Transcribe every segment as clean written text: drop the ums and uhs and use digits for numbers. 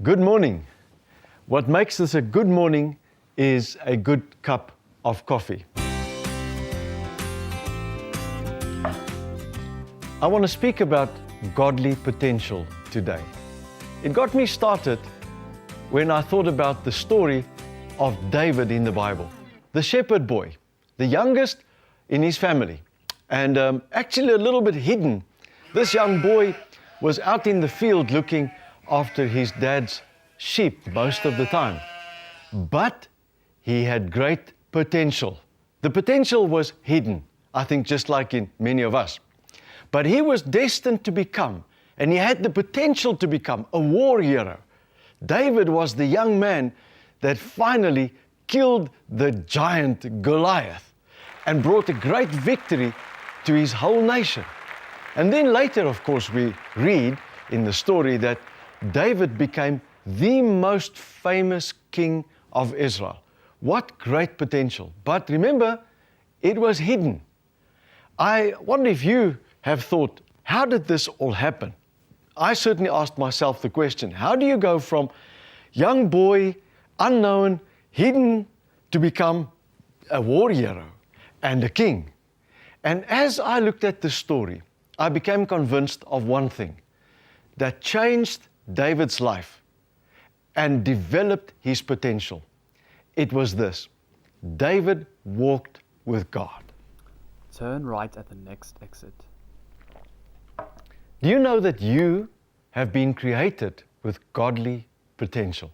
Good morning. What makes this a good morning is a good cup of coffee. I want to speak about godly potential today. It got me started when I thought about the story of David in the Bible, the shepherd boy, the youngest in his family, and actually a little bit hidden. This young boy was out in the field looking after his dad's sheep most of the time. But he had great potential. The potential was hidden, I think, just like in many of us. But he was destined to become, and he had the potential to become, a war hero. David was the young man that finally killed the giant Goliath and brought a great victory to his whole nation. And then later, of course, we read in the story that David became the most famous king of Israel. What great potential. But remember, it was hidden. I wonder if you have thought, how did this all happen? I certainly asked myself the question, how do you go from young boy, unknown, hidden, to become a war hero and a king? And as I looked at the story, I became convinced of one thing that changed David's life and developed his potential. It was this: David walked with God. Turn right at the next exit. Do you know that you have been created with godly potential?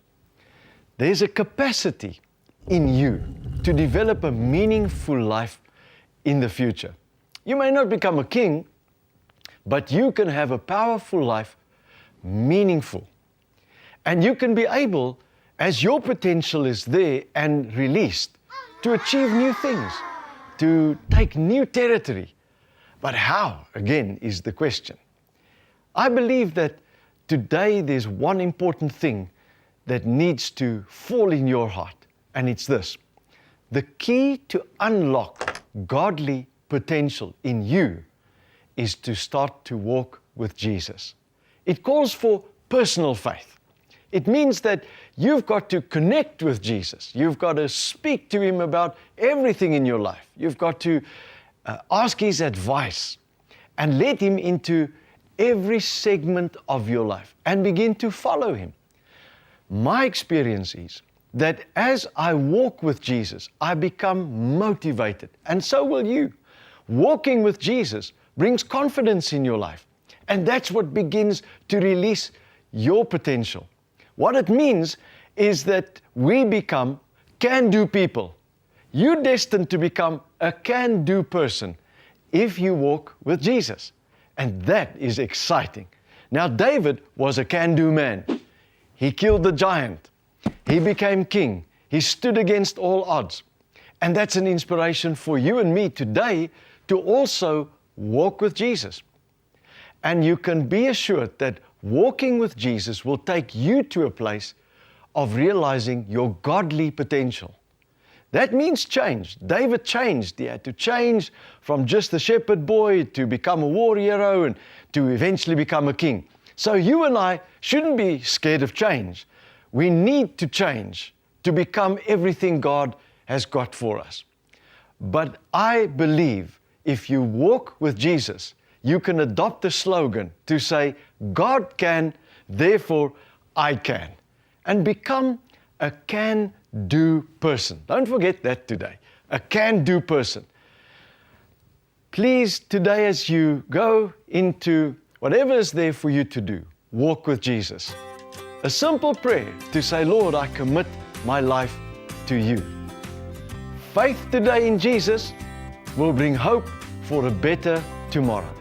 There's a capacity in you to develop a meaningful life in the future. You may not become a king, but you can have a powerful life, meaningful. And you can be able, as your potential is there and released, to achieve new things, to take new territory. But how, again, is the question. I believe that today there's one important thing that needs to fall in your heart, and it's this: the key to unlock godly potential in you is to start to walk with Jesus. It calls for personal faith. It means that you've got to connect with Jesus. You've got to speak to Him about everything in your life. You've got to ask His advice and let Him into every segment of your life and begin to follow Him. My experience is that as I walk with Jesus, I become motivated, and so will you. Walking with Jesus brings confidence in your life, and that's what begins to release your potential. What it means is that we become can-do people. You're destined to become a can-do person if you walk with Jesus. And that is exciting. Now, David was a can-do man. He killed the giant. He became king. He stood against all odds. And that's an inspiration for you and me today to also walk with Jesus. And you can be assured that walking with Jesus will take you to a place of realizing your godly potential. That means change. David changed. He had to change from just a shepherd boy to become a war hero and to eventually become a king. So you and I shouldn't be scared of change. We need to change to become everything God has got for us. But I believe if you walk with Jesus, you can adopt the slogan to say, God can, therefore I can, and become a can-do person. Don't forget that today, a can-do person. Please, today as you go into whatever is there for you to do, walk with Jesus. A simple prayer to say, Lord, I commit my life to you. Faith today in Jesus will bring hope for a better tomorrow.